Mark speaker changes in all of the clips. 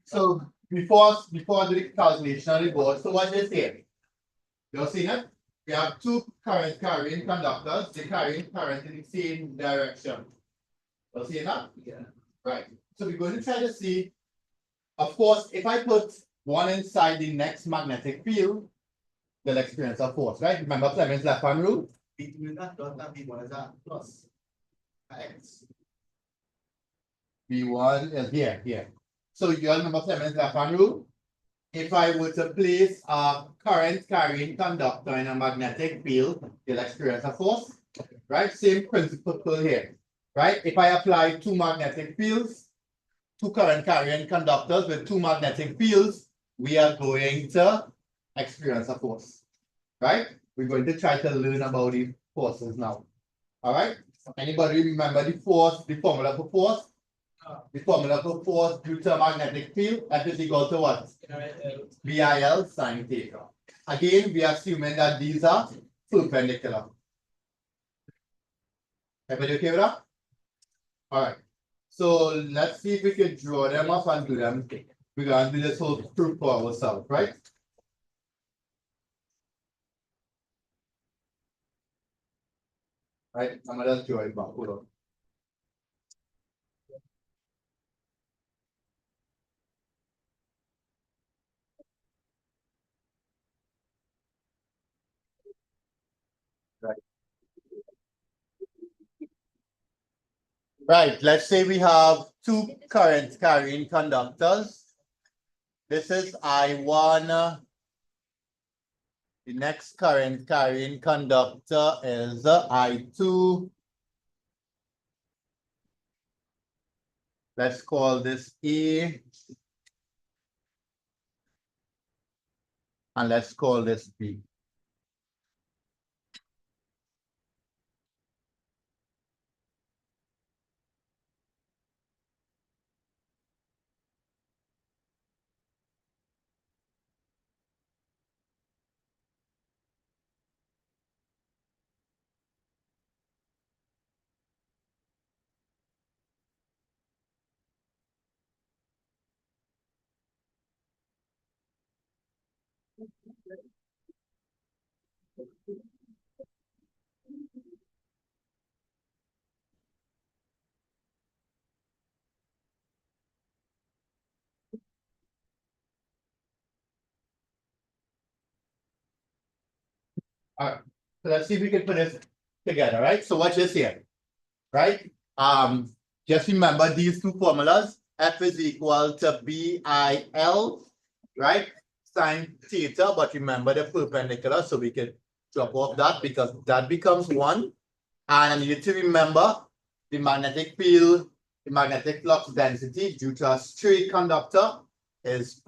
Speaker 1: So before I do the calculation on the board, so what is here? You've seen it? We have two current carrying conductors, they carrying current in the same direction. You've seen that?
Speaker 2: Yeah.
Speaker 1: Right. So we're going to try to see, of course, if I put one inside the next magnetic field, they'll experience a force, right? Remember Fleming's left hand rule?
Speaker 2: Between that dot and B1 is that plus X.
Speaker 1: V1 is here. So you all remember Fleming's left hand rule? If I were to place a current carrying conductor in a magnetic field, you'll experience a force, right? Same principle here, right? If I apply two magnetic fields, two current carrying conductors with two magnetic fields, we are going to experience a force, right? We're going to try to learn about these forces now. All right? Anybody remember the formula for force? The formula for force due to a magnetic field, F is equal to what? VIL sine theta. Again, we are assuming that these are perpendicular. Everybody okay with that? All right. So let's see if we can draw them up and do them. We're going to do this whole proof for ourselves, right? Right, I'm gonna just draw it back. Hold on. Right, let's say we have two current carrying conductors. This is I1. The next current carrying conductor is I2. Let's call this A. And let's call this B. All right, so let's see if we can put this together, right? So watch this here, right? Just remember these two formulas. F is equal to BIL, right? Sine theta, but remember the perpendicular, so we can drop off that because that becomes 1. And I need to remember the magnetic field, the magnetic flux density due to a straight conductor is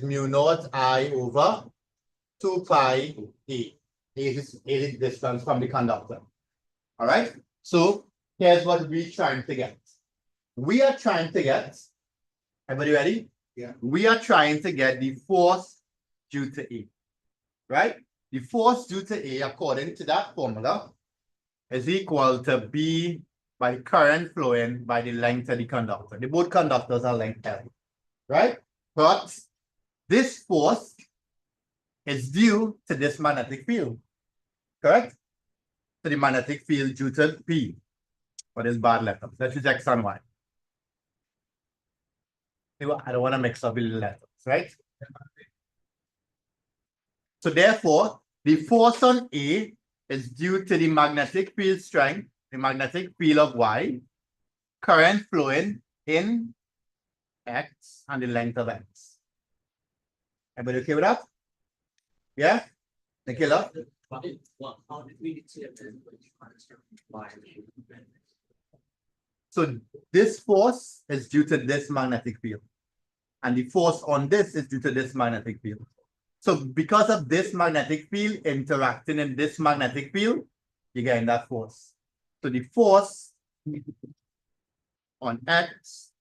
Speaker 1: mu naught I over 2 pi E. Is the distance from the conductor. All right. So here's what we're trying to get. We are trying to get, everybody ready?
Speaker 2: Yeah.
Speaker 1: We are trying to get the force due to A. Right? The force due to A, according to that formula, is equal to B by current flowing by the length of the conductor. The both conductors are length L. Right? But this force is due to this magnetic field. Correct? So the magnetic field due to P for this bad letter. Let's use X and Y. I don't want to mix up the letters, right? So therefore, the force on A is due to the magnetic field strength, the magnetic field of Y, current flowing in X, and the length of X. Everybody okay with that? Yeah? Nikhila? So this force is due to this magnetic field. And the force on this is due to this magnetic field. So because of this magnetic field interacting in this magnetic field, you're getting that force. So the force on X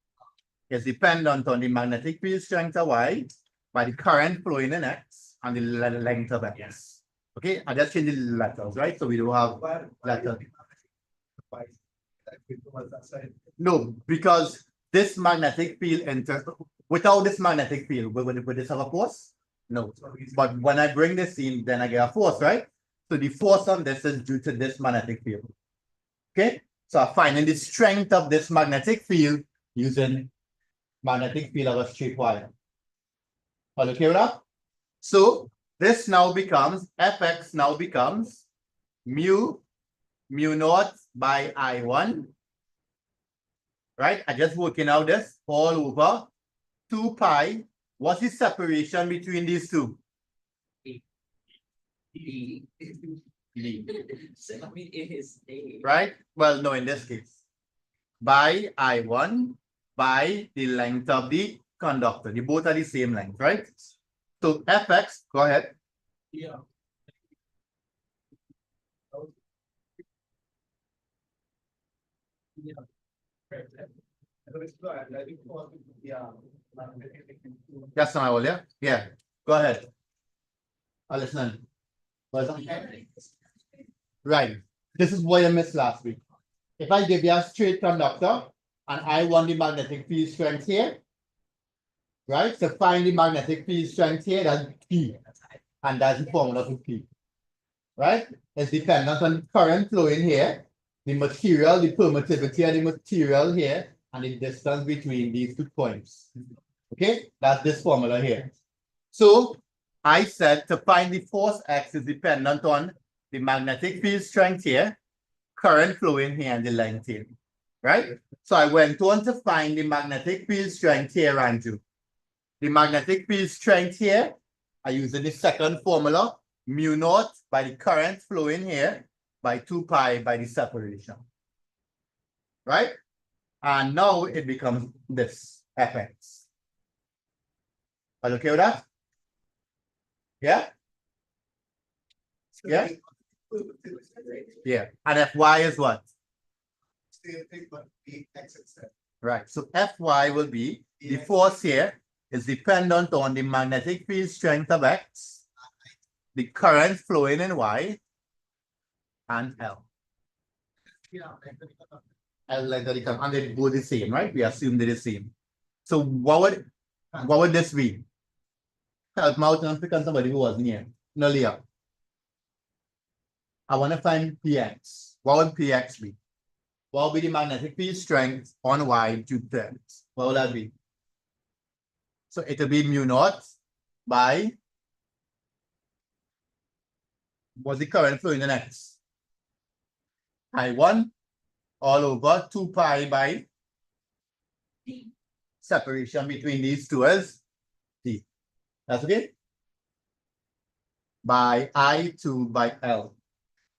Speaker 1: is dependent on the magnetic field strength of Y by the current flowing in X and the length of X. Okay, I just change the letters, right? So we don't have letters. No, because this magnetic field Without this magnetic field, would this have a force? No. But when I bring this in, then I get a force, right? So the force on this is due to this magnetic field. Okay? So I'm finding the strength of this magnetic field using magnetic field of a straight wire. Are you okay with that? So this now becomes, Fx now becomes mu naught by I1. Right? I just working out this all over 2 pi. What's the separation between these two?
Speaker 3: D.
Speaker 1: D.
Speaker 3: So I mean, it is A.
Speaker 1: Right? Well, no, in this case. By I1 by the length of the conductor. They both are the same length, right? So Fx, go ahead.
Speaker 2: Yeah. Yeah. Right. Yeah.
Speaker 1: That's not all, yeah? Yeah. Go ahead. I'll listen. Right. This is what I missed last week. If I give you a straight conductor and I want the magnetic field strength here, right? So find the magnetic field strength here, that's P. And that's the formula for P. Right? It's dependent on the current flowing here, the material, the permittivity of the material here, and the distance between these 2 points. Okay? That's this formula here. So I said to find the force X is dependent on the magnetic field strength here, current flowing here, and the length here. Right? So I went on to find the magnetic field strength here, Andrew. The magnetic field strength here, I using the second formula, mu naught by the current flowing here by 2 pi by the separation. Right? And now it becomes this Fx. Are you okay with that? Yeah? Yeah? Yeah. And Fy is what? Right. So Fy will be the force here is dependent on the magnetic field strength of X, the current flowing in Y, and L. L length of the current, and they both the same, right? We assume they're the same. So what would this be? Help me out and pick on somebody who wasn't here. No, Leah. I want to find Px. What would Px be? What will be the magnetic field strength on Y due to X? What will that be? So it will be mu naught by, what's the current flowing in X? I1 all over 2 pi by
Speaker 3: D.
Speaker 1: Separation between these two is D. That's okay? By I2 by L.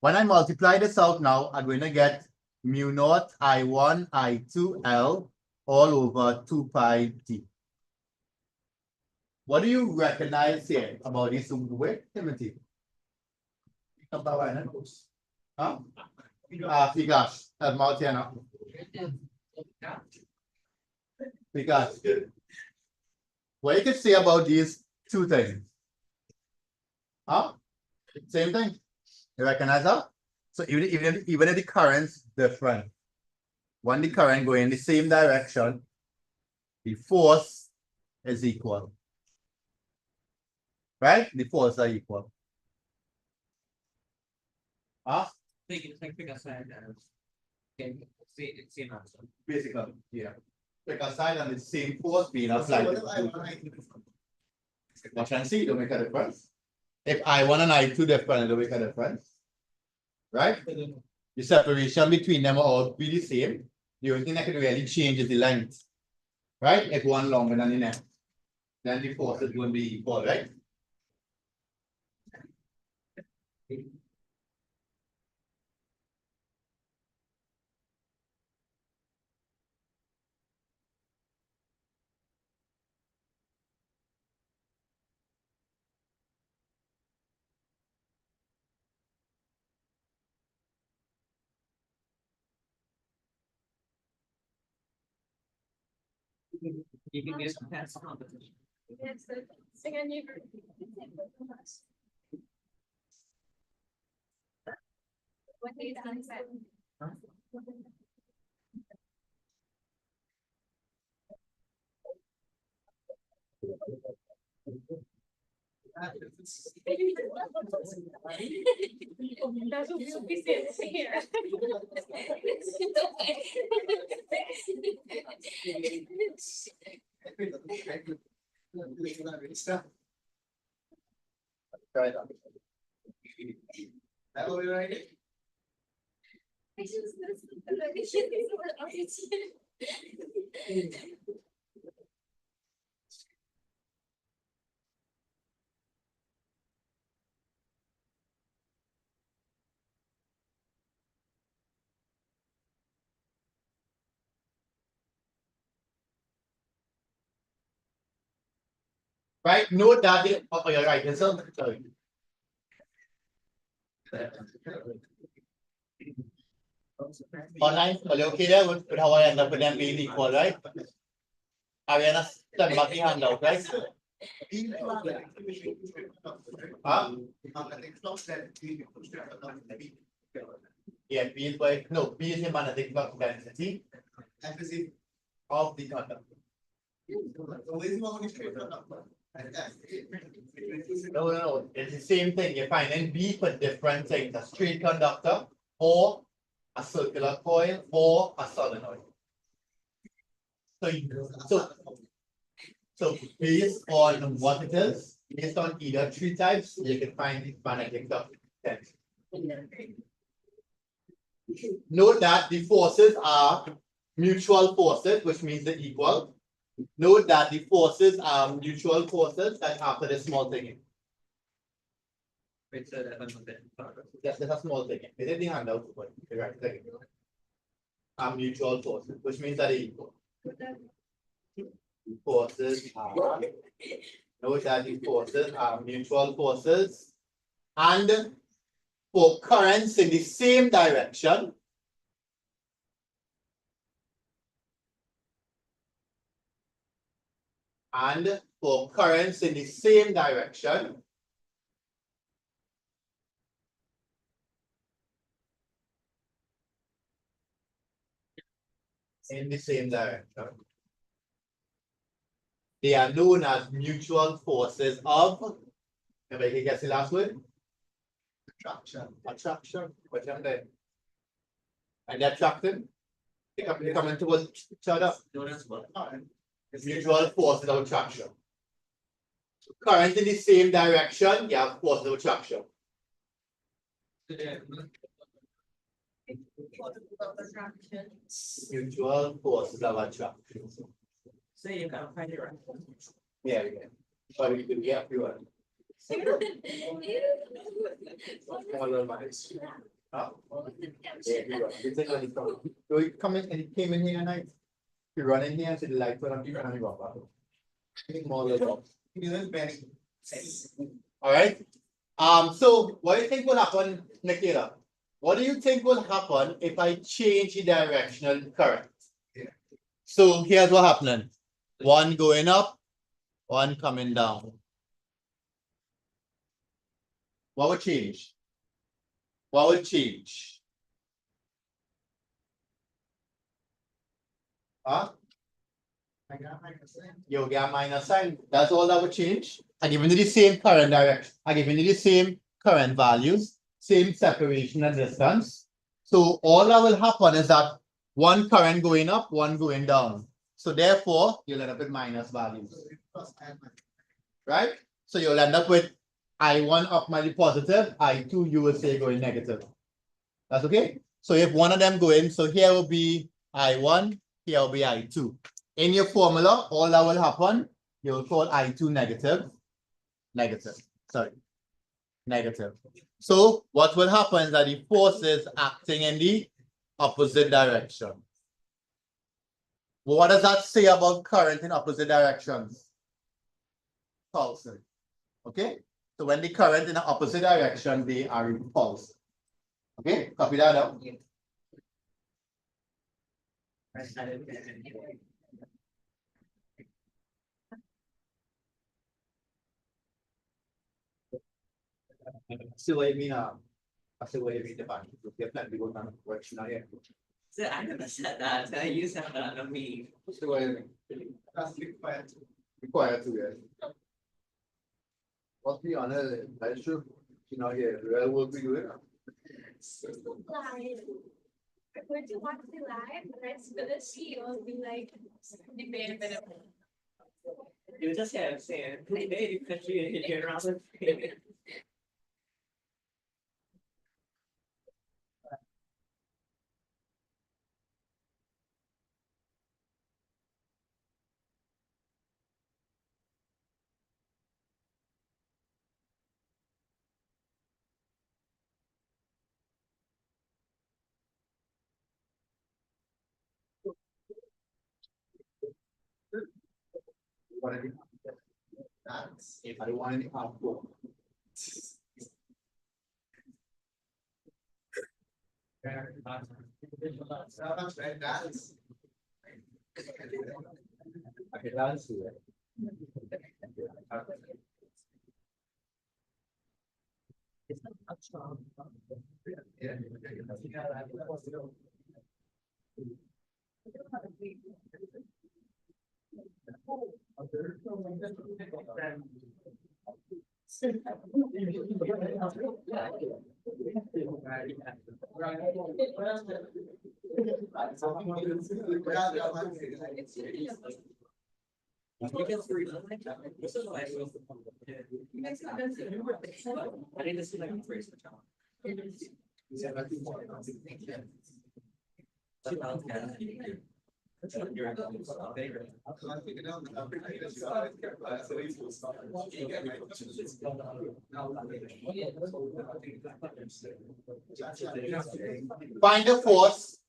Speaker 1: When I multiply this out now, I'm going to get mu naught I1 I2 L all over 2 pi D. What do you recognize here about this weight, Timothy? Huh? Figures. Help here now. Figures. What you can say about these two things? Huh? Same thing. You recognize that? So even if the current's different, when the current going in the same direction, the force is equal. Right? The forces are equal. Huh?
Speaker 3: Pick a side. Okay, same answer.
Speaker 1: Basically, yeah. Pick a side and the same force being applied. Watch and see, don't make a difference. If I1 and I2 different, it'll make a difference. Right? The separation between them will all be the same. The only thing that can really change is the length. Right? If one longer than the next, then the force is going to be equal, right?
Speaker 3: You can get some past competition.
Speaker 4: Yes, sing a new. What is sunset? That's what we said here.
Speaker 1: Try that.
Speaker 2: That will be right.
Speaker 1: Right? Note that the, oh, you're right. It's on, sorry. Online, are you okay there with how I end up with them being equal, right? Are we understand back the handout, right? Huh? Yeah, B is by, no, B is the magnetic flux density of the conductor. No, it's the same thing. You're finding B for different things, a straight conductor, or a circular coil, or a solenoid. So based on what it is, based on either three types, you can find the magnetic flux density. Note that the forces are mutual forces, which means they're equal. Note that the forces are mutual forces that after the small thing.
Speaker 3: Wait, so that one was it.
Speaker 1: Yes, there's a small thing. It is the handout, but the right thing. Are mutual forces, which means that they're equal. Forces are, note that the forces are mutual forces, and for currents in the same direction, and for currents in the same direction, they are known as mutual forces of, everybody can guess the last word? Attraction, what's that there? And they're attracting, they're coming towards each other. Mutual forces of attraction. Current in the same direction, you have forces of attraction. Mutual forces of attraction.
Speaker 3: So you can find it right.
Speaker 1: Yeah. But we could get you one. Huh? Yeah, you are. You think when he come, so he come in and he came in here at night. He run in here and see the light put on, you run and more little. All right. So what do you think will happen, Nikita? What do you think will happen if I change the directional current?
Speaker 2: Yeah.
Speaker 1: So here's what happening. One going up, one coming down. What would change? What would change? Huh? You'll get minus sign. That's all that would change. I give you the same current direction. I give you the same current values, same separation and distance. So all that will happen is that one current going up, one going down. So therefore, you'll end up with minus values. Right? So you'll end up with I1 up might be positive, I2 you will say going negative. That's okay? So if one of them go in, so here will be I1, here will be I2. In your formula, all that will happen, you will call I2 negative. Negative. So what will happen is that the force is acting in the opposite direction. What does that say about current in opposite directions? Pulsing. Okay? So when the current in the opposite direction, they are repulsed. Okay, copy that out. See what you mean? I see what you mean. The back. You have to go down the direction here.
Speaker 3: So I never said that. So you said that on me.
Speaker 1: See what you mean?
Speaker 2: That's quiet.
Speaker 1: Required to it. Must be honest, I should, real work we do it.
Speaker 4: Live. I'm going to watch the live, and I'm gonna see you be like debate better.
Speaker 3: You just have saying, hey, you country here around the
Speaker 1: That's if I want any output.
Speaker 2: That's.
Speaker 1: Okay, that's it.
Speaker 3: This is why I was. I need to see like a phrase for John.
Speaker 1: Find the force.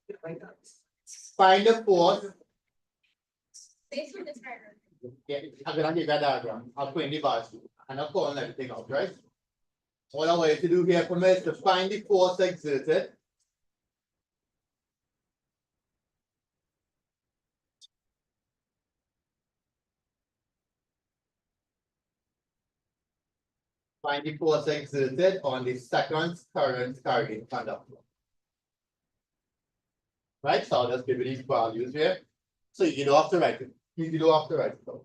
Speaker 1: Find the force.
Speaker 4: Based on this diagram.
Speaker 1: Yeah, I'm gonna give that diagram. I'll put in the bars and I'll call everything out, right? What I want you to do here for me is to find the force exerted. Find the force exerted on the second current carrying conductor. Right, so I'll just give you these values here. So you don't have to write it. You don't have to write it. So.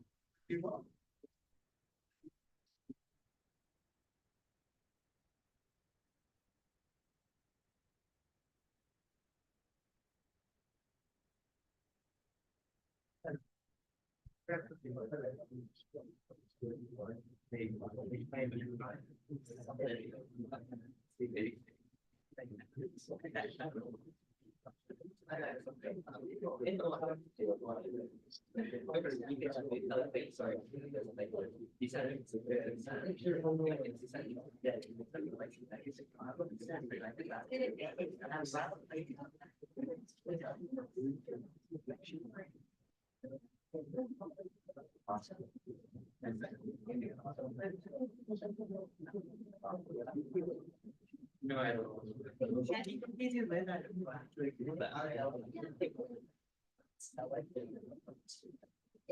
Speaker 3: No, I don't.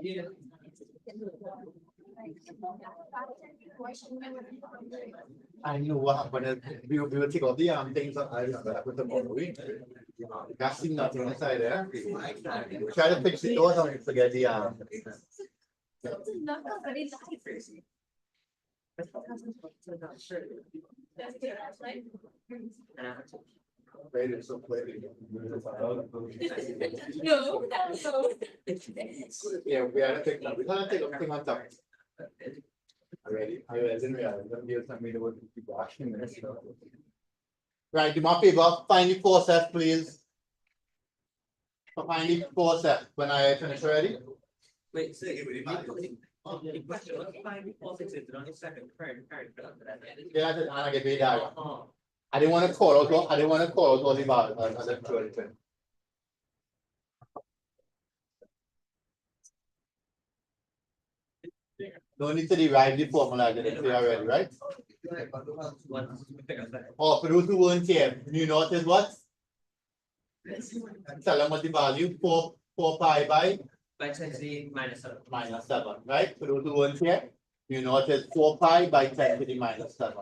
Speaker 3: Yeah.
Speaker 1: I know what happened. We will take all the things that I put them on the week. Casting nothing inside there. Try to fix the doors and forget the
Speaker 4: Not very light. That's good, right?
Speaker 1: Wait, so quickly.
Speaker 4: No, no.
Speaker 1: Yeah, we are take we're gonna take everything on top. Ready? I wasn't ready. Don't give me the word to keep washing this. Right, do my favor, find the process, please. Find the process when I finish already.
Speaker 3: Wait, so the question, let's find the force exerted on the second current conductor.
Speaker 1: Yeah, I didn't want to get paid out. I didn't want to call out. I didn't want to call out all the bad. Don't need to derive the formula. I did it already, right? Oh, for those who weren't here, you notice what? Tell them what the value 4 pi by
Speaker 3: 10 to the minus 7.
Speaker 1: minus 7, right? For those who weren't here, you notice 4 pi by 10 to the minus 7.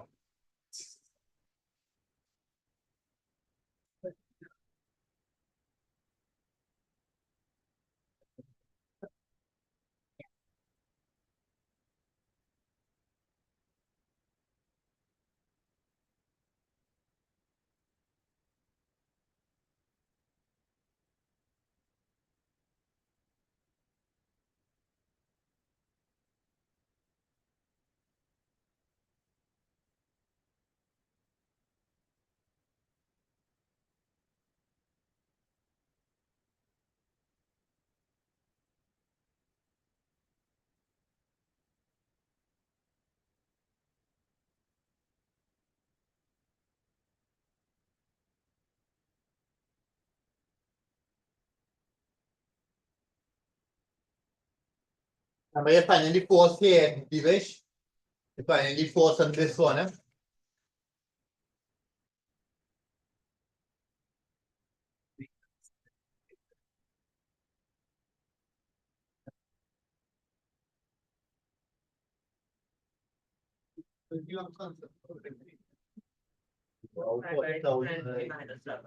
Speaker 1: Remember, you're finding the force here, Divish. You're finding the force on this one, eh?
Speaker 2: You have concept.
Speaker 1: Well,
Speaker 3: Right,
Speaker 1: 40,000,
Speaker 3: 10 minus 7.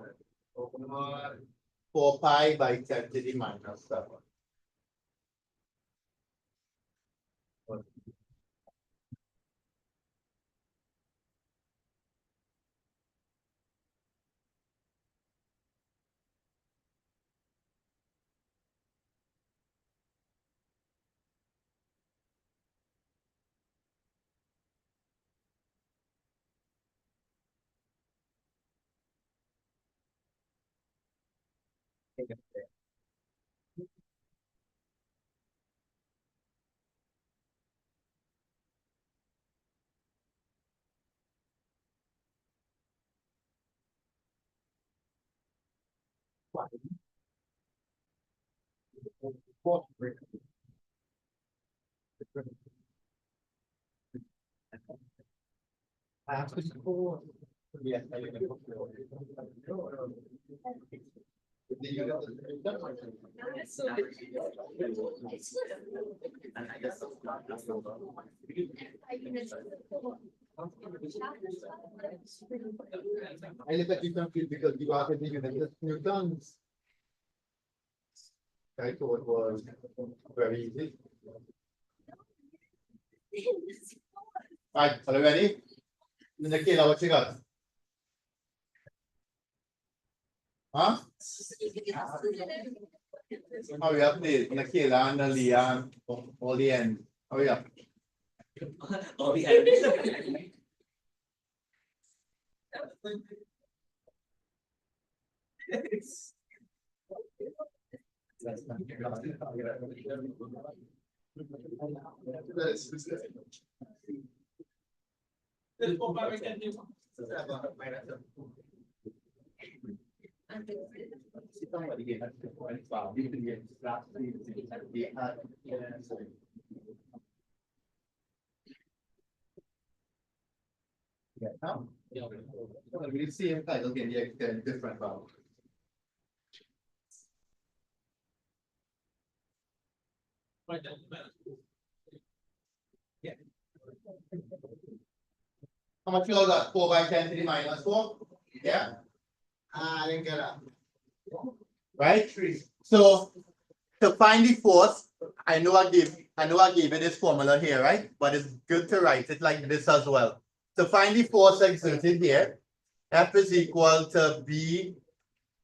Speaker 1: 4 pi by 10 to the minus 7. Yes, I
Speaker 4: So
Speaker 3: And I guess that's not.
Speaker 1: I look at you confused because you are the unit newtons. I thought it was very easy. Right, are you ready? Nikila, what you got? Huh? Hurry up, please. Nikila and Leanne, all the end. Hurry up.
Speaker 3: All the evidence.
Speaker 1: Yeah, now. We see if I look at the different value. How much you all got? 4 by 10 to the minus 4? Yeah.
Speaker 2: I didn't get that.
Speaker 1: Right? So to find the force, I know I gave you this formula here, right? But it's good to write it like this as well. To find the force exerted here, F is equal to B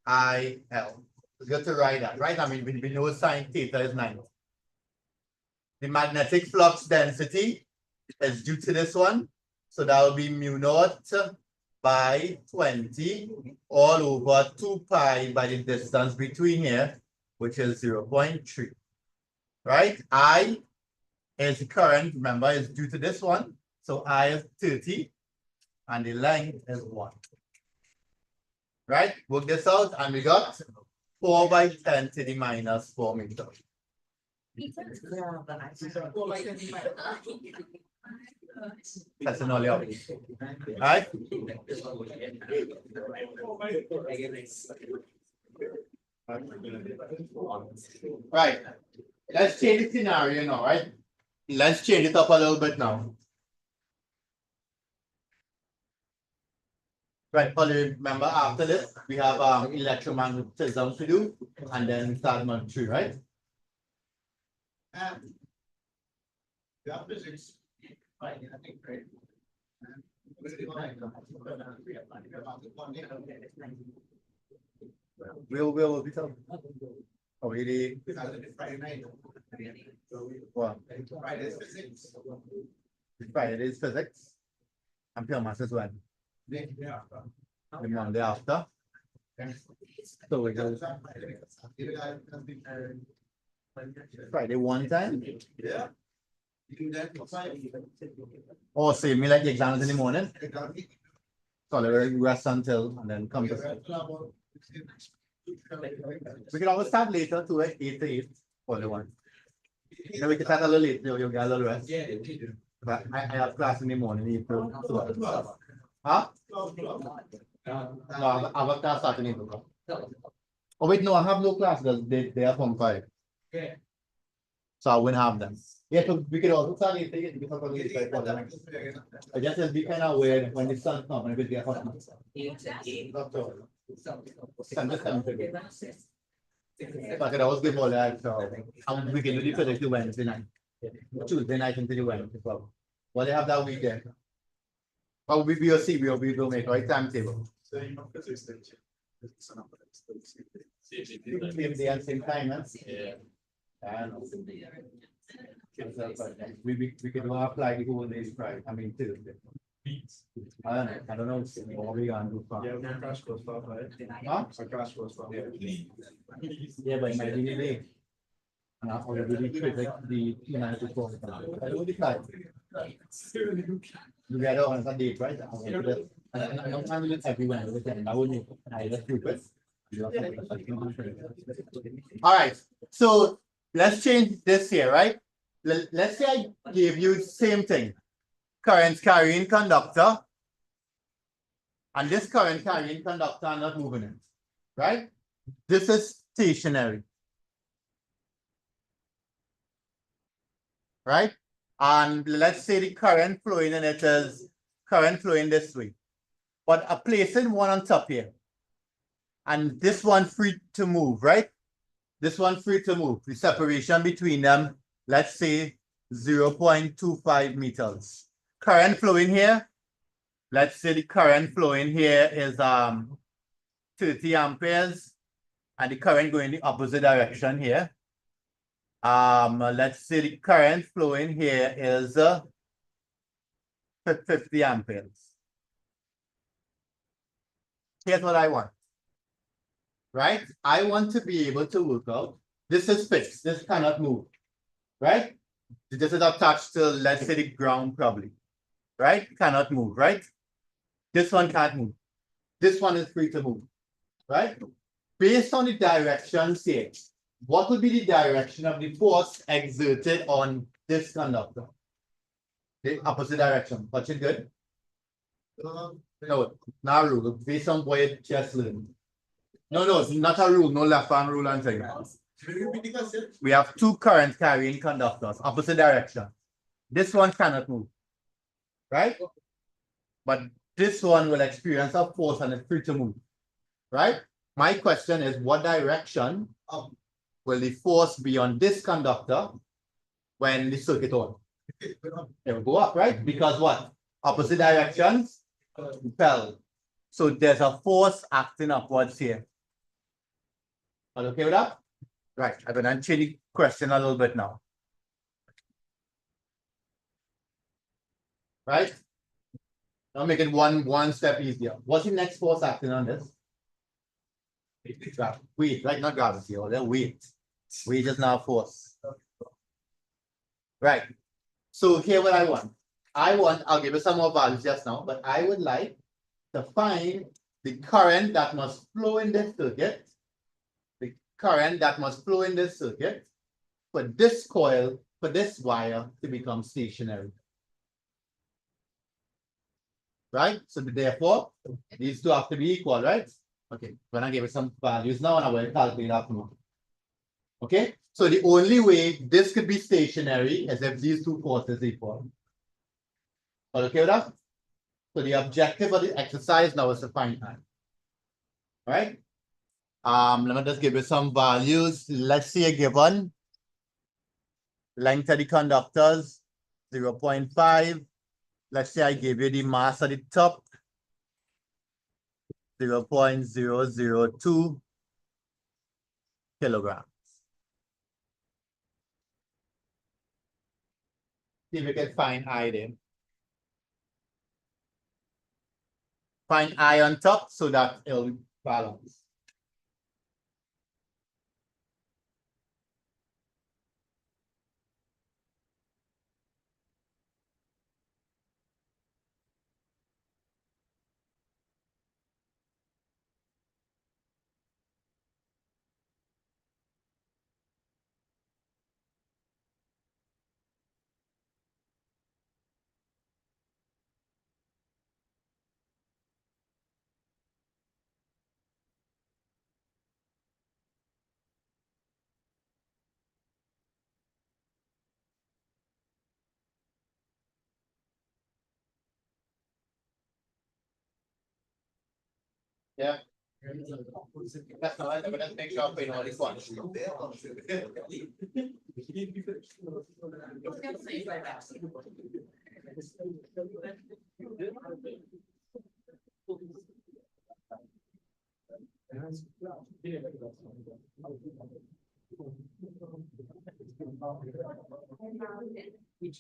Speaker 1: I L. It's good to write that, right? I mean, we know sine theta is 90. The magnetic flux density is due to this one. So that will be mu naught by 20 all over 2 pi by the distance between here, which is 0.3. Right? I is the current, remember, is due to this one. So I is 30 and the length is 1. Right? Work this out and we got 4 by 10 to the minus 4 meters. That's an all up. Right? Right. Let's change the scenario now, right? Let's change it up a little bit now. Right, Polly, remember after this, we have electromagnetism to do, and then start month 3, right?
Speaker 2: Yeah, physics. Right, I think great.
Speaker 1: We'll be talking. Oh, really?
Speaker 2: Friday night.
Speaker 1: What?
Speaker 2: Friday is physics.
Speaker 1: Friday is physics. And pure math as well.
Speaker 2: Yeah.
Speaker 1: The Monday after. So we go Friday one time.
Speaker 2: Yeah. You do that.
Speaker 1: Or save me like the exams in the morning. So we rest until and then come to. We can always start later to 8 to 8 for the one. You know, we can start a little late, you get a little rest.
Speaker 3: Yeah, it did.
Speaker 1: But I have class in the morning. Huh? No, I have a class starting in 8 o'clock. Oh wait, no, I have no class because they are from 5.
Speaker 3: Okay.
Speaker 1: So I wouldn't have them. Yeah, so we could also start later, because of the for them. I just will be kind of weird when the sun comes and it will get hot. But I was good all that, so we can do the physics to Wednesday night. Tuesday night into the Wednesday. So what they have that weekend? Or we will see, we will make right timetable.
Speaker 2: So you know physics then.
Speaker 1: Same day and same time, huh?
Speaker 3: Yeah.
Speaker 1: I know. We could apply the whole day's price, I mean, Tuesday. I don't know, what we gonna do.
Speaker 2: Yeah, my crash course stuff, right?
Speaker 1: Huh?
Speaker 2: My crash course stuff.
Speaker 1: Yeah, but it might be delayed. And I already physics, the United before. I don't decide. You get on a date, right? I'm trying to everywhere, I wouldn't, I just do it. All right, so let's change this here, right? Let's say I gave you same thing. Current carrying conductor. And this current carrying conductor are not moving it, right? This is stationary. Right? And let's say the current flowing in it is current flowing this way. But I'm placing one on top here. And this one free to move, right? This one free to move. The separation between them, let's say 0.25 meters. Current flowing here, let's say the current flowing here is 30 amperes, and the current going the opposite direction here. Let's say the current flowing here is 50 amperes. Here's what I want. Right? I want to be able to work out. This is fixed. This cannot move. Right? This is attached to, let's say, the ground probably. Right? Cannot move, right? This one can't move. This one is free to move. Right? Based on the directions here, what would be the direction of the force exerted on this conductor? The opposite direction. Watch it good. No, not a rule. Based on what you just learned. No, it's not a rule. No left hand rule and thing. We have two current carrying conductors, opposite direction. This one cannot move. Right? But this one will experience a force and it's free to move. Right? My question is, what direction will the force be on this conductor when the circuit on? It will go up, right? Because what? Opposite directions repel. So there's a force acting upwards here. Are you okay with that? Right. I'm going to change the question a little bit now. Right? I'll make it one step easier. What's the next force acting on this? Weight, right? Not gravity, or the weight. Weight is now force. Right. So here what I want. I'll give you some more values just now, but I would like to find the current that must flow in this circuit. The current that must flow in this circuit for this coil, for this wire to become stationary. Right? So therefore, these two have to be equal, right? Okay, when I give it some values now, and I will calculate that more. Okay, so the only way this could be stationary is if these two forces equal. Okay with that? So the objective of the exercise now is to find time. All right. Let me just give you some values. Let's see a given length of the conductors 0.5. Let's say I give you the mass at the top 0.002 kilograms. See if we can find I there. Find I on top so that it'll balance. Yeah. That's all right, but let's make sure I'm putting all this one.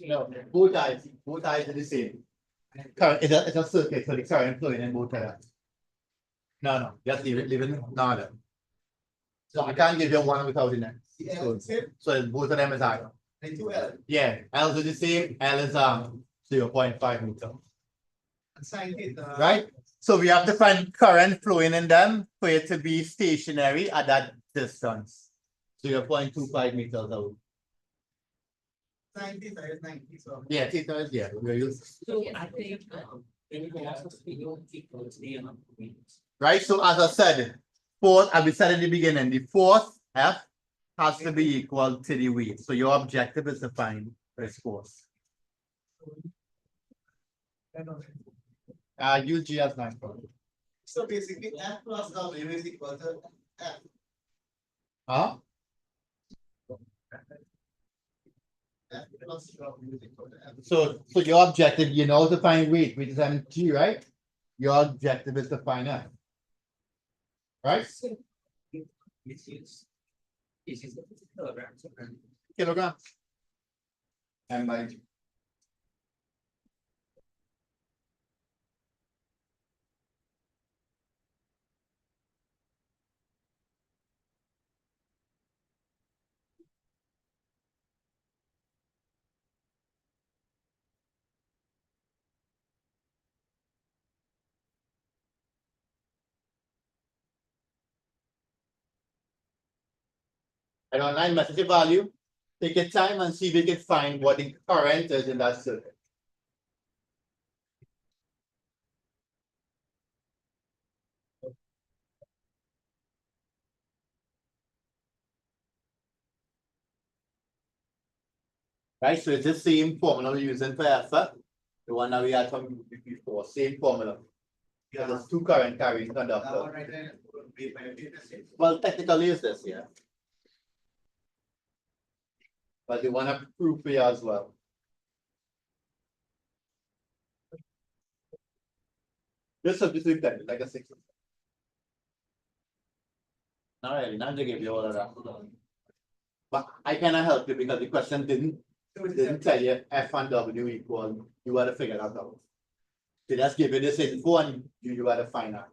Speaker 1: No, both eyes are the same. Current, it's a circuit, so the current flowing in both of them. No, just leave it, no. So I can't give you one without the next. So both of them is I. Yeah, L is the same, L is 0.5 meter. Right? So we have to find current flowing in them for it to be stationary at that distance. 0.25 meters out.
Speaker 2: 90 is 90, so.
Speaker 1: Yeah, theta is we're using.
Speaker 3: So I think,
Speaker 1: Right, so as I said, fourth, as we said in the beginning, the fourth F has to be equal to the weight. So your objective is to find this force. Use G as 9.
Speaker 2: So basically, F plus W is equal to F.
Speaker 1: Huh?
Speaker 2: F plus W is equal to F.
Speaker 1: So your objective, you know, to find weight, which is mg, right? Your objective is to find F. Right? Kilograms. M by G. And online message value, take your time and see if you can find what the current is in that circuit. Right, so it's the same formula we're using for F, the one that we had from before, same formula. Yeah, there's two current carrying conductors. Well, technically is this, yeah. But they want to prove for you as well. Just substitute that, like a 6. Not really, not to give you all of that. But I cannot help you because the question didn't tell you F and W equal. You got to figure that out. They just give you this info and you got to find out.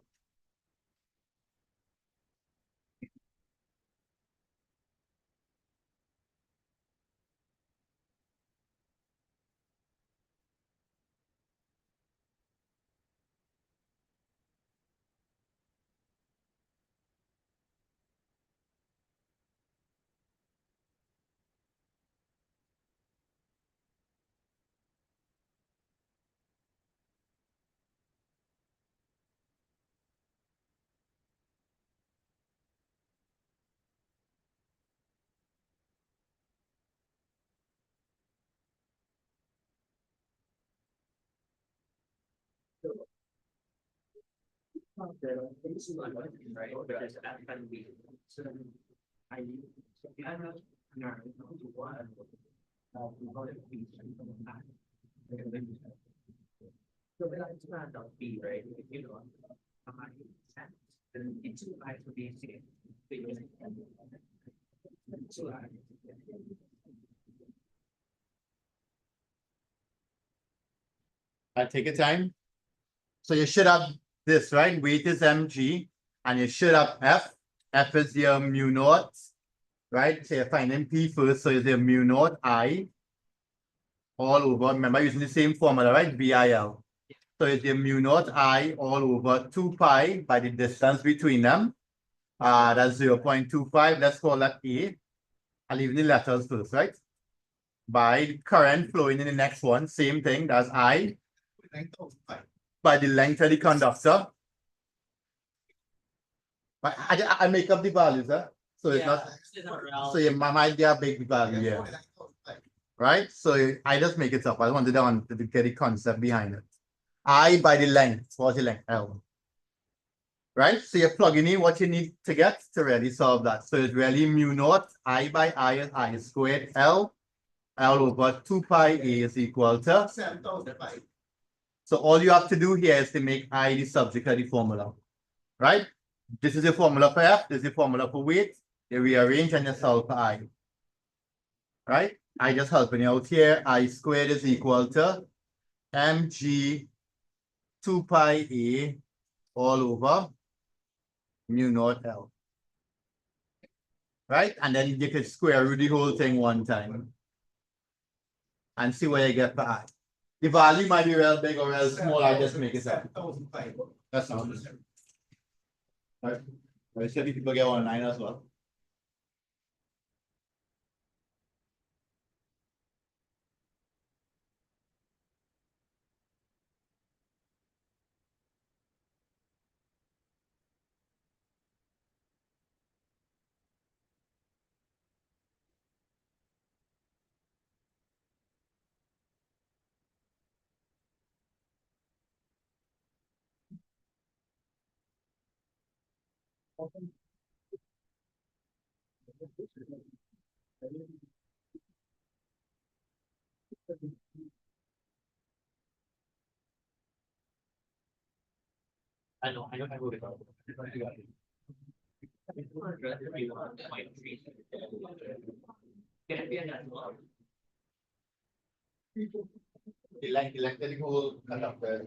Speaker 3: So when I expand on B, right, you know, then it's I to be seen.
Speaker 1: I take your time. So you should have this, right? Weight is mg, and you should have F. F is your mu naught, right? So you're finding P first, so it's your mu naught I all over. Remember using the same formula, right? BIL. So it's your mu naught I all over 2 pi by the distance between them. That's 0.25. Let's call that A. I'll leave the letters first, right? By current flowing in the next one, same thing. That's I by the length of the conductor. But I make up the values, huh? So it's not. So you might get a big value, yeah. Right? So I just make it up. I wanted to get the concept behind it. I by the length. What's the length? L. right? So you're plugging in what you need to get to really solve that. So it's really mu naught I by I is I squared L over 2 pi A is equal to.
Speaker 2: 7,005.
Speaker 1: So all you have to do here is to make I the subject of the formula, right? This is the formula for F, this is the formula for weight. You rearrange and you solve for I, right? I just helping you out here. I squared is equal to mg 2 pi A all over mu naught L, right? And then you can square root the whole thing one time and see where you get for I. The value might be real big or real small, I just make it up.
Speaker 2: 7,005.
Speaker 1: That's not. Right. I see people get online as well. I know, I wrote it out. Electric whole conductor.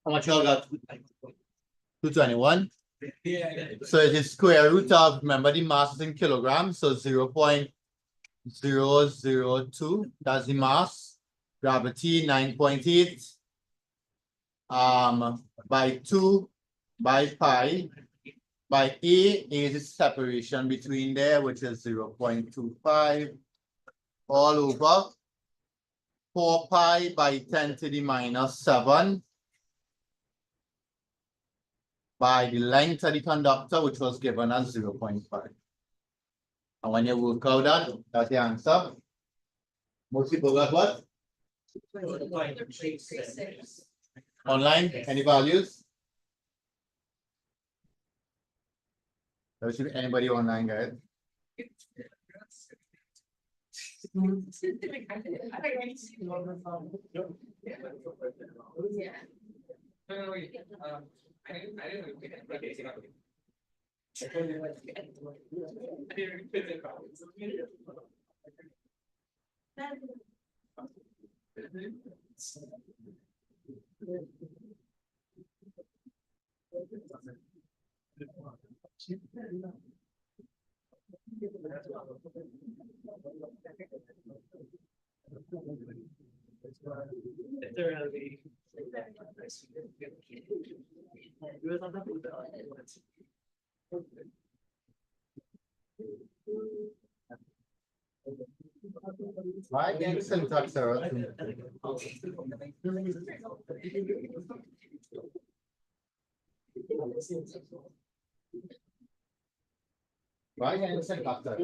Speaker 1: How much y'all got? 221. So it is square root of, remember the mass is in kilograms, so 0.002, that's the mass. Gravity 9.8 by 2 by pi by A is the separation between there, which is 0.25 all over 4 pi by 10 to the minus 7 by the length of the conductor, which was given as 0.5. And when you work out that, that's the answer. Most people got what? Online, any values? There should be anybody online, guys. Why can you syntax error? Why can you syntax error?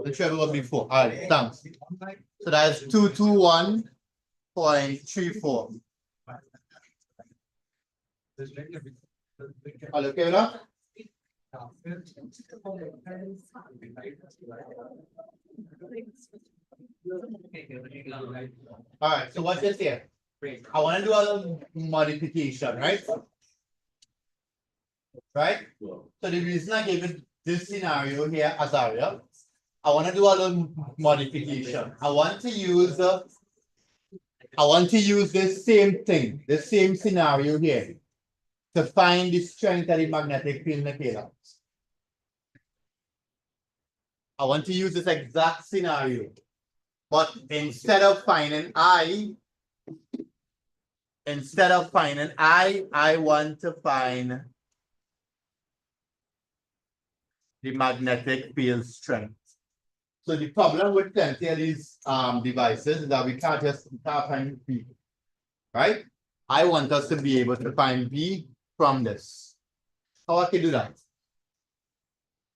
Speaker 1: Whichever was before. All right, thanks. So that is 221.34. All okay with that? All right, so what's this here? I want to do a little modification, right? Right? So the reason I gave it this scenario here, Azaria, I want to do a little modification. I want to use this same thing, the same scenario here, to find the strength of the magnetic field in the scalar. I want to use this exact scenario, but instead of finding I, I want to find the magnetic field strength. So the problem with plenty of these devices is that we can't find B, right? I want us to be able to find B from this. How I can do that?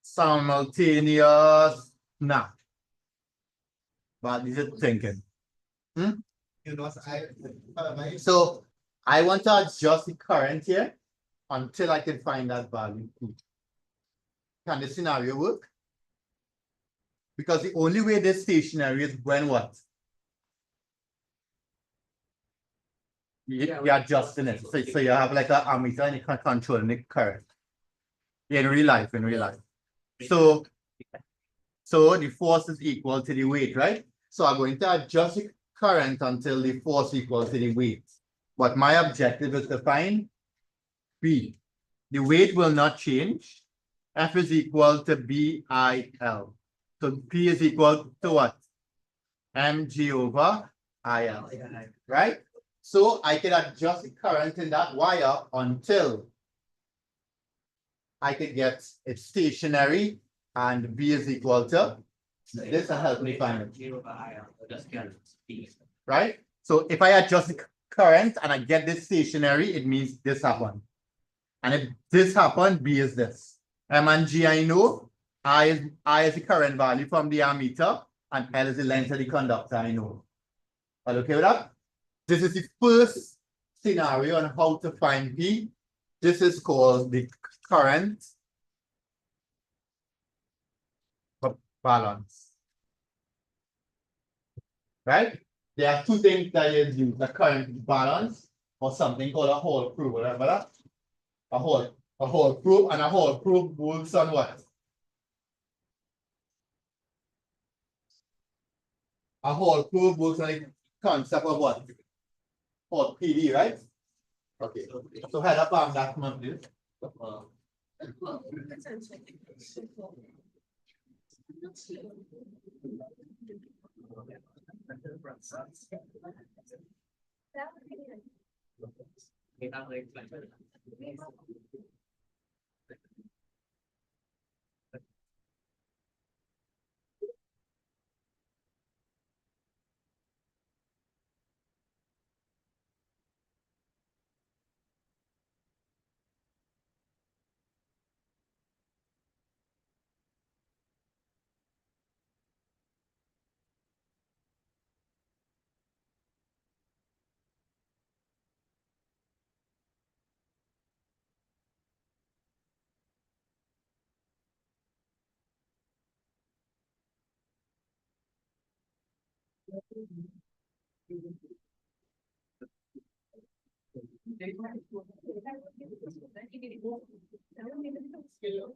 Speaker 1: Simultaneous, nah. But this is thinking.
Speaker 2: You know,
Speaker 1: So I want to adjust the current here until I can find that value. Can the scenario work? Because the only way this stationary is when what? You're adjusting it. So you have like an ammeter and you can control the current. In real life. So the force is equal to the weight, right? So I'm going to adjust the current until the force equals to the weight. But my objective is to find B. The weight will not change. F is equal to BIL. So P is equal to what? Mg over IL, right? So I can adjust the current in that wire until I can get it stationary and B is equal to this and help me find it. Right? So if I adjust the current and I get this stationary, it means this happened. And if this happened, B is this. M and G I know. I is the current value from the ammeter, and L is the length of the conductor I know. Are you okay with that? This is the first scenario on how to find B. This is called the current balance. Right? There are two things that is used, the current balance or something called a Hall proof. Remember that? A Hall proof, and a Hall proof works on what? A Hall proof works on the concept of what? Hall PD, right? Okay. So head up on that one, please.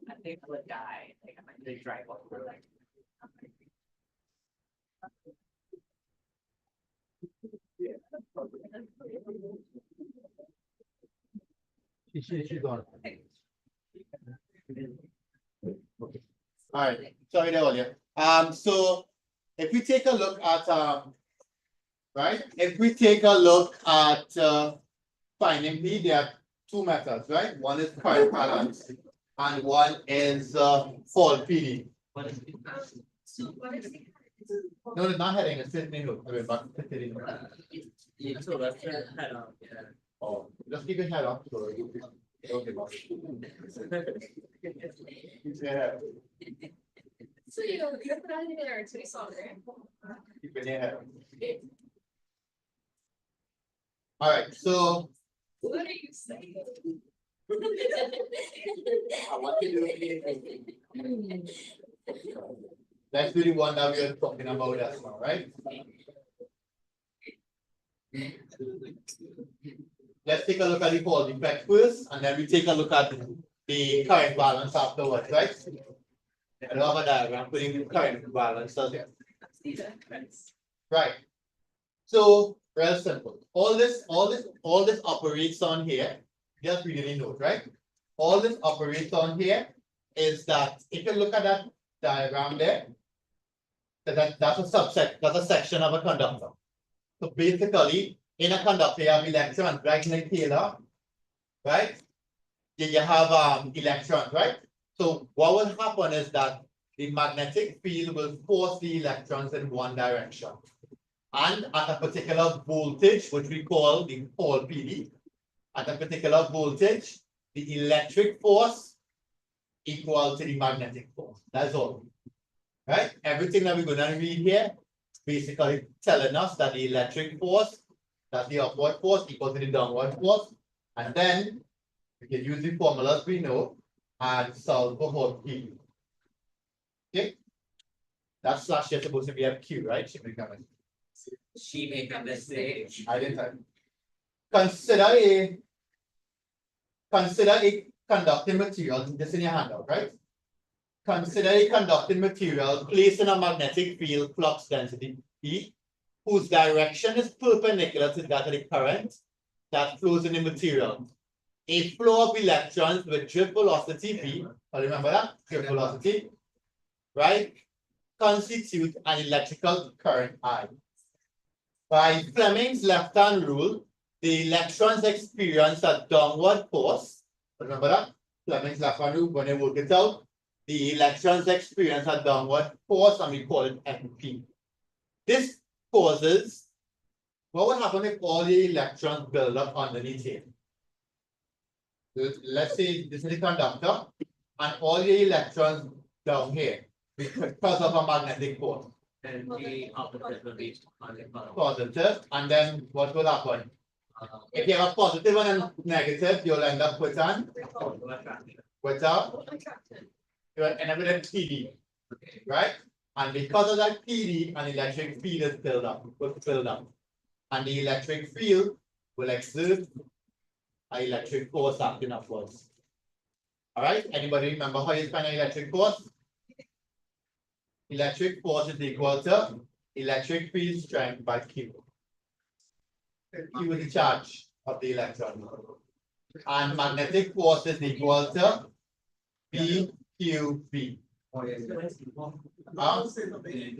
Speaker 3: I think I would die. Like I might drive over like.
Speaker 1: She's gone. All right, sorry there, Olia. So if we take a look at right, if we take a look at finding B, there are two methods, right? One is current balance, and one is fault PD.
Speaker 3: What is
Speaker 4: So what is the?
Speaker 1: No, it's not heading, it's sitting in. I mean, but sitting.
Speaker 3: so let's head on. Yeah.
Speaker 1: Oh, just keep your head up. So Okay, boss. Yeah,
Speaker 4: So you put that in there to be solved, right?
Speaker 1: keep it there. All right, so
Speaker 4: What are you saying?
Speaker 1: I want to do let's do the one that we are talking about as well, right? Let's take a look at the Hall effect first, and then we take a look at the current balance afterwards, right? I don't have a diagram putting the current balance there. Right. So real simple. All this operates on here. Just read it in note, right? All this operates on here is that if you look at that diagram there, that's a subset, that's a section of a conductor. So basically, in a conductor, you have electrons, right? Like Taylor, right? You have electrons, right? So what will happen is that the magnetic field will force the electrons in one direction. And at a particular voltage, which we call the Hall PD, at a particular voltage, the electric force equal to the magnetic force. That's all. Right? Everything that we're going to read here basically telling us that the electric force, that's the upward force, equal to the downward force. And then we can use the formulas we know and solve for Hall PD. Okay? That slash here supposed to be a Q, right? Should be coming.
Speaker 3: She make a mistake.
Speaker 1: I didn't. Consider a conducting material. This in your handout, right? Consider a conducting material placed in a magnetic field flux density E, whose direction is perpendicular to that of the current that flows in the material. A flow of electrons with drift velocity V, remember that? Drift velocity, right? Constitute an electrical current I. By Fleming's left-hand rule, the electrons experience a downward force. Remember that? Fleming's left-hand rule, when they work it out, the electrons experience a downward force and we call it MP. This causes, what would happen if all the electrons build up underneath here? Let's say this is the conductor and all the electrons down here because of a magnetic force.
Speaker 3: And the opposite will be
Speaker 1: Positive, and then what will happen? If you have a positive and a negative, you'll end up with an with you'll end up with a PD, right? And because of that PD, an electric field is filled up, and the electric field will exert an electric force acting upwards. All right, anybody remember how you find an electric force? Electric force is equal to electric field strength by Q. Q is the charge of the electron. And magnetic force is equal to BQB.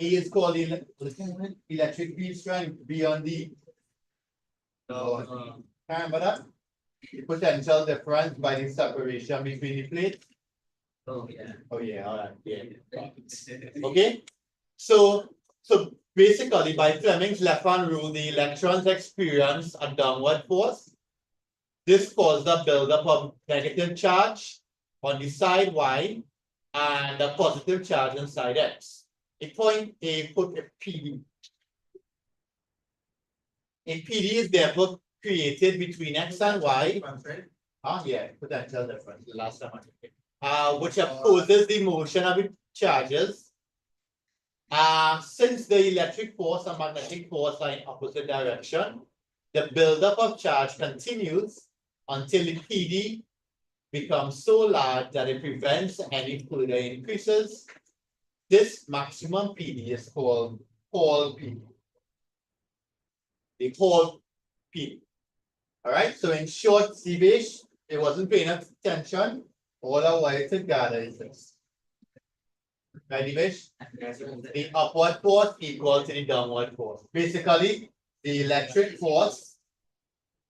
Speaker 1: E is called electric field strength, B on D. Remember that? The potential difference by the separation between the plates.
Speaker 3: Oh yeah.
Speaker 1: Oh yeah, all right, yeah. Okay, so basically by Fleming's left-hand rule, the electrons experience a downward force. This caused the buildup of negative charge on the side Y and a positive charge on side X. Put a PD. A PD is therefore created between X and Y. Yeah, potential difference. The last time I took it. Which opposes the motion of the charges. Since the electric force and magnetic force are in opposite direction, the buildup of charge continues until the PD becomes so large that it prevents any further increases. This maximum PD is called Hall PD. The Hall PD. All right, so in short, Sivesh, it wasn't paying attention. All I wanted to gather is this. Ready, Vish? The upward force equal to the downward force. Basically, the electric force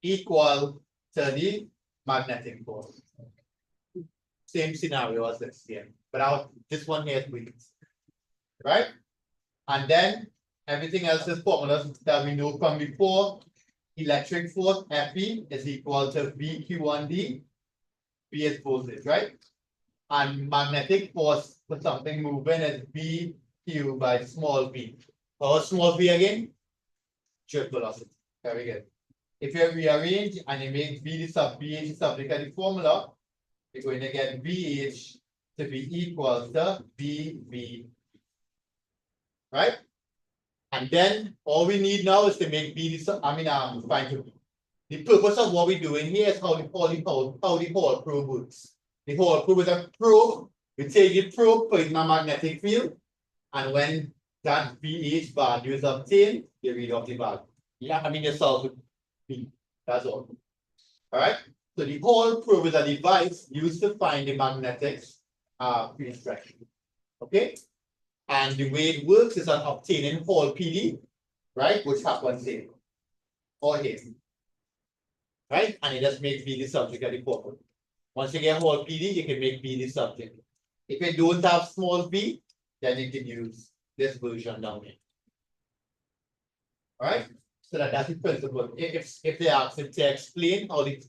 Speaker 1: equal to the magnetic force. Same scenario as this here, but this one here is weak. Right? And then everything else is formulas that we know from before. Electric force Fe is equal to VQ1D. B is voltage, right? And magnetic force for something moving is BQ by small v. Or small v again? Jet velocity. Very good. If you rearrange and you make V the sub BH the subject of the formula, you're going to get BH to be equal to BV. Right? And then all we need now is to make B the sub, find V. The purpose of what we're doing here is how the Hall probe works. The Hall probe is a probe. We take the probe, put it in a magnetic field, and when that VH value is obtained, you read off the value. Yeah, you solve B. That's all. Alright? So the Hall probe is a device used to find the magnetic field strength. Okay? And the way it works is on obtaining Hall PD, right? Which happens here. Or here. Right? And it just makes B the subject of the problem. Once you get Hall PD, you can make B the subject. If you don't have small b, then you can use this version down here. Alright? So that's the principle. If they ask you to explain how you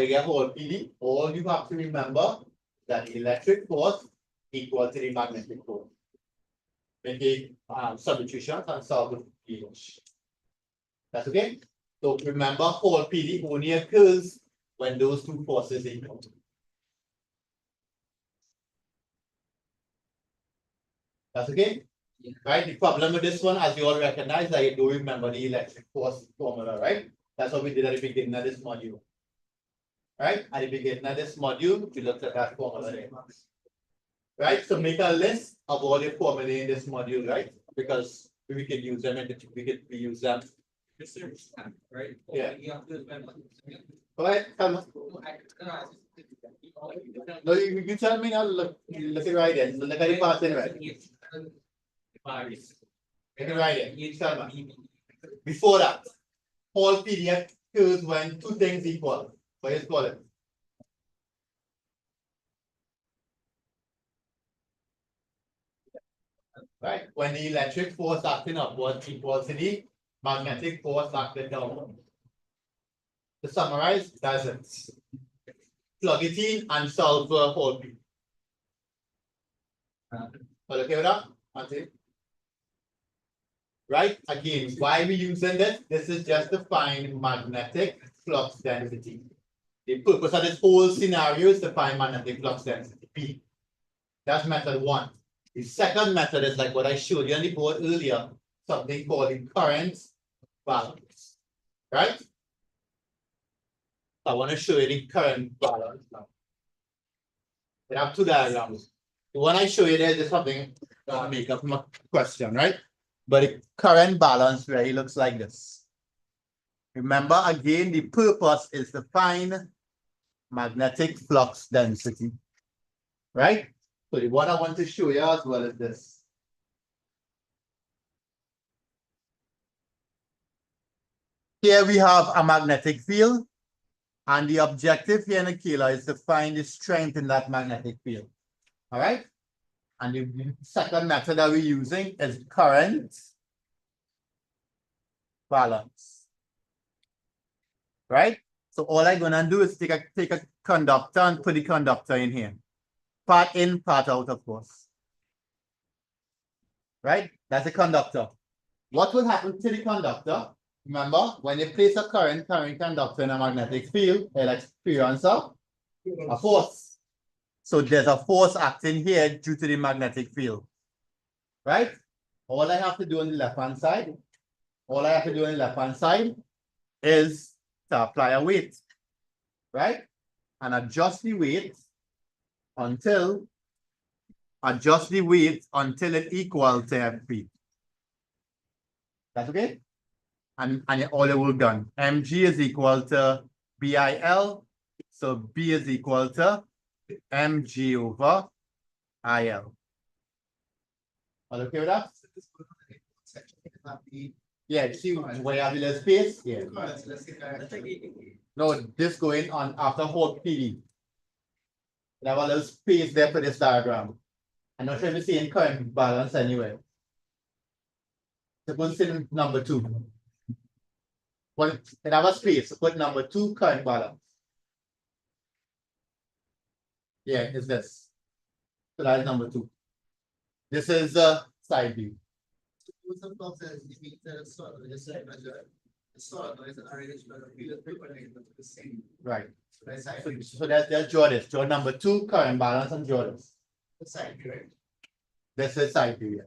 Speaker 1: get Hall PD, all you have to remember that the electric force equal to the magnetic force. Make a substitution and solve the pH. That's okay? So remember, Hall PD only occurs when those two forces equal. That's okay? Yeah. Right? The problem with this one, as you all recognize, that you don't remember the electric force formula, right? That's what we did at the beginning of this module. Right? At the beginning of this module, we looked at that formula there. Right? So make a list of all the formulae in this module, right? Because we can use them and we can use them.
Speaker 3: Right?
Speaker 1: Yeah.
Speaker 3: You have to
Speaker 1: Go ahead, come on. No, you tell me now, look it right in. Look at the part in right. Look it right in. You tell me. Before that, Hall PDF occurs when two things equal. What is call it? Right? When the electric force acting upwards equals to the magnetic force acting downward. To summarize, that's it. Plug it in and solve for Hall P. Okay with that? Auntie? Right? Again, why are we using this? This is just to find magnetic flux density. The purpose of this whole scenario is to find magnetic flux density, P. That's method one. The second method is like what I showed you on the board earlier, something called the current balance. Right? I want to show you the current balance now. We have two diagrams. The one I show you there is something make up my question, right? But the current balance really looks like this. Remember, again, the purpose is to find magnetic flux density, right? So the one I want to show you as well is this. Here we have a magnetic field, and the objective here, Nikila, is to find the strength in that magnetic field. All right? And the second method that we're using is current balance. Right? So all I'm gonna do is take a conductor and put the conductor in here. Part in, part out, of course. Right? That's a conductor. What will happen to the conductor? Remember, when you place a current conductor in a magnetic field, it'll experience a force. So there's a force acting here due to the magnetic field. Right? All I have to do on the left-hand side, is to apply a weight. Right? And adjust the weight until it equals to FP. That's okay? And all the work done. Mg is equal to BIL. So B is equal to Mg over IL. All okay with that? Yeah, see where you have the little space? Yeah. No, this going on after Hall PD. We have a little space there for this diagram. I'm not sure if you see in current balance anyway. Suppose in number 2. Well, in our space, put number 2 current balance. Yeah, it's this. So that is number 2. This is side view.
Speaker 2: Some folks says if you tell a sort of just like measure, the sort of is an arrangement of field frequency the same.
Speaker 1: Right.
Speaker 2: So that's side
Speaker 1: So,
Speaker 2: view.
Speaker 1: so that's draw this. Draw number 2, current balance, and draw this.
Speaker 2: The side view, right?
Speaker 1: This is side view. Yeah.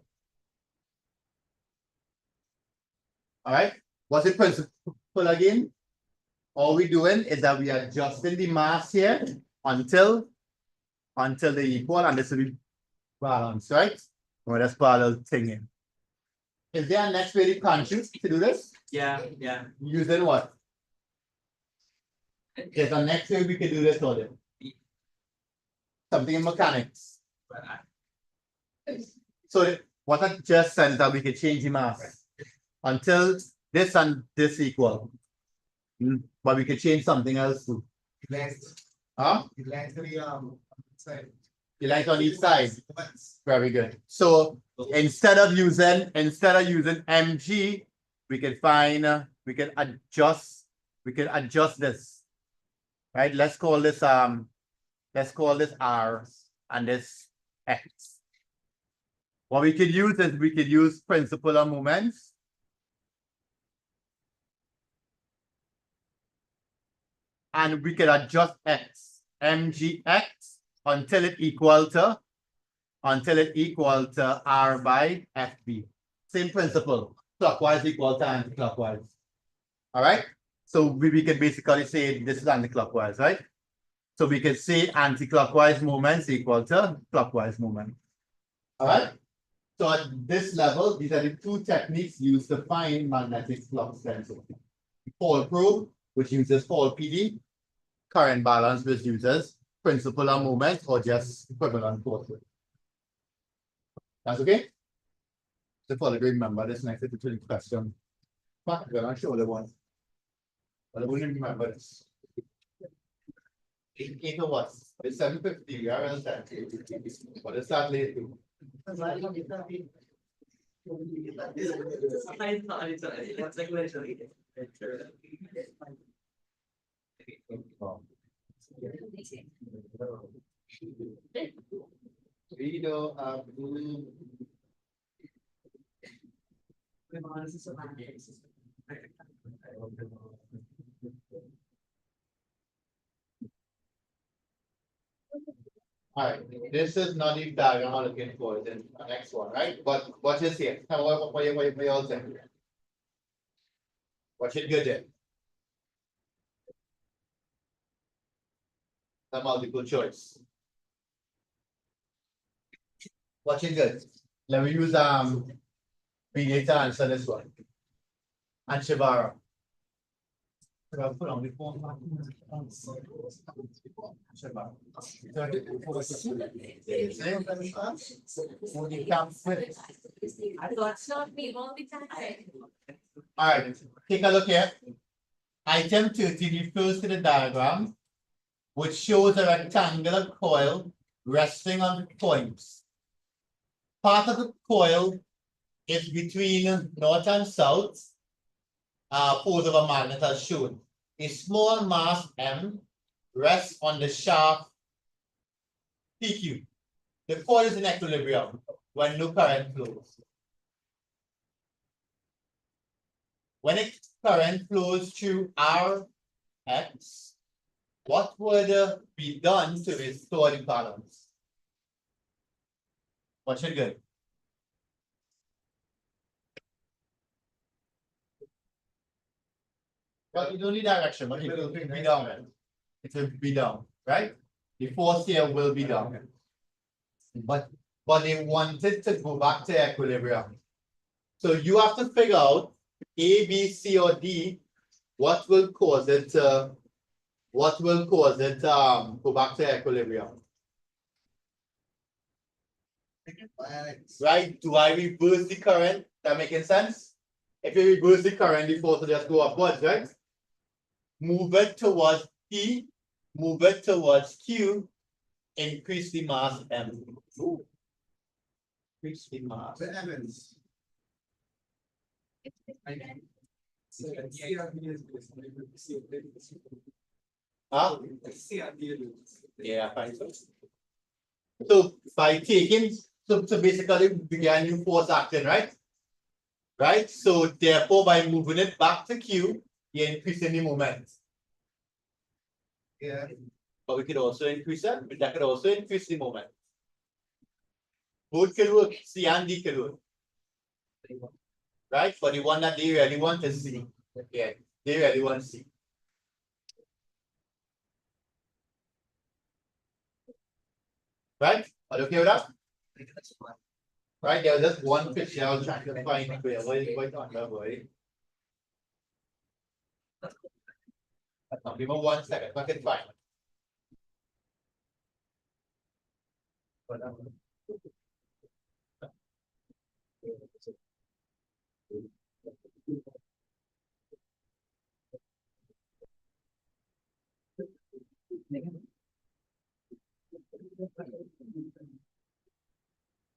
Speaker 1: All right. What's the principle again? All we're doing is that we are adjusting the mass here until they equal, and this will be balanced, right? Well, that's parallel thing in. Is there a next way to conscious to do this?
Speaker 3: Yeah.
Speaker 1: Using what? There's a next way we can do this, or something in mechanics. So what I just said is that we can change the mass until this and this equal. But we can change something else too.
Speaker 2: Length,
Speaker 1: Huh?
Speaker 2: length to the side.
Speaker 1: The length on each side.
Speaker 2: Once.
Speaker 1: Very good. So instead of using mg, we can find adjust this. Right? Let's call this r and this x. What we could use is we could use principle of moments. And we can adjust x, mgx, until it equal to r by fb. Same principle, clockwise equal to anti-clockwise. All right. So we can basically say this is anti-clockwise, right? So we can say anti-clockwise moments equal to clockwise moment. All right. So at this level, these are the 2 techniques used to find magnetic flux density. Paul probe, which uses Paul PD, current balance, which uses principle of moment or just equivalent force. That's okay? So for the remember this next to the question. But I'm gonna show the one. But I wouldn't remember this. 8 or what? It's 750, we are around 10. But it's not late too.
Speaker 3: It's like literally.
Speaker 1: All right, this is not the diagram I'm looking for, it's in the next one, right? But watch this here. Tell me what you all think. Watch it good there. The multiple choice. Watch it good. Let me use VA to answer this one. And Shivara. Put on the phone. Shivara.
Speaker 4: I thought it's not me all the time.
Speaker 1: All right, take a look here. Item 30 refers to the diagram, which shows a rectangular coil resting on points. Part of the coil is between north and south, poles of a magnet as shown. A small mass M rests on the shaft PQ. The coil is in equilibrium when no current flows. When a current flows through Rx, what would be done to restore the balance? Watch it good. Well, you don't need direction, but it will be down. It will be down, right? The force here will be down. But they wanted to go back to equilibrium. So you have to figure out A, B, C, or D, what will cause it go back to equilibrium. Right? Do I reverse the current? That making sense? If you reverse the current, the force will just go upwards, right? Move it towards P, move it towards Q, increase the mass M. Ooh. Increase the mass.
Speaker 2: Evans.
Speaker 1: Huh? Yeah, I find so. So by taking, so basically we get a new force acting, right? Right, so therefore by moving it back to Q, you're increasing the moment.
Speaker 2: Yeah.
Speaker 1: But we could also increase that, but that could also increase the moment. Both could work, C and D could work. Right, but the one that they really want is C. Yeah, they really want C. Right? Are you okay with that? Right, there was just one picture I was trying to find where wait on that boy. Give me 1 second, I can find it.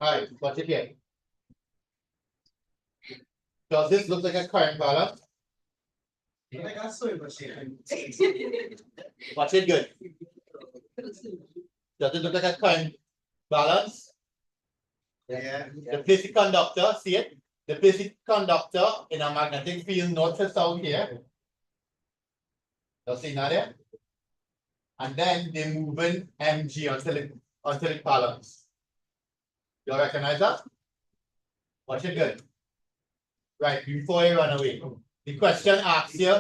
Speaker 1: Alright, watch it here. Does this look like a current balance?
Speaker 2: Like a sewing machine.
Speaker 1: Watch it good. Does it look like a current balance?
Speaker 2: Yeah.
Speaker 1: The basic conductor, see it? The basic conductor in a magnetic field north to south here. You see that there? And then they're moving mg until it balance. You recognize that? Watch it good. Right, before you run away. The question asks you,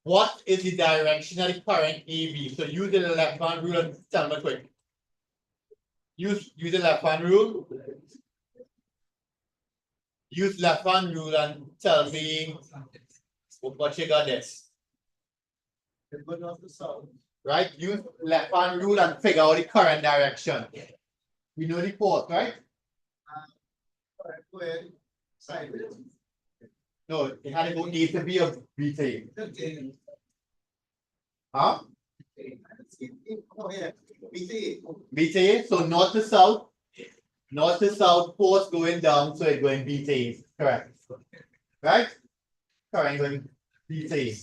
Speaker 1: what is the direction of the current AB? So use the left hand rule and tell me quick. Use the left hand rule. Use left hand rule and tell me what you got this.
Speaker 2: It's going off the south.
Speaker 1: Right? Use left hand rule and figure out the current direction. We know the force, right?
Speaker 2: Alright, go ahead. Sideways.
Speaker 1: No, it had to go A to B or B to A.
Speaker 2: Okay.
Speaker 1: Huh?
Speaker 2: Oh, yeah. BT.
Speaker 1: B to A. So north to south. North to south, force going down, so it's going B to A. Correct. Right? Current going B to A.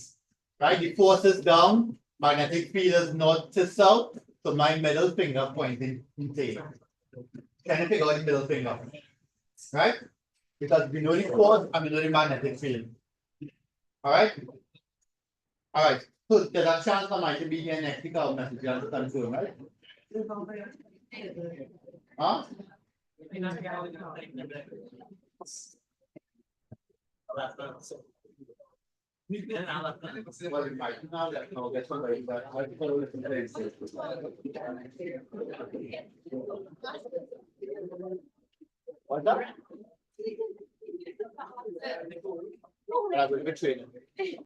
Speaker 1: Right? The force is down. Magnetic field is north to south. So my middle finger pointing B to A. Can you figure out the middle finger? Right? Because we know the force and we know the magnetic field. Alright? Alright. So there's a chance I might be here next week. I'll message you to confirm, right? Huh? Well, it might now that no, that's what I follow the place. What's that? I will be training.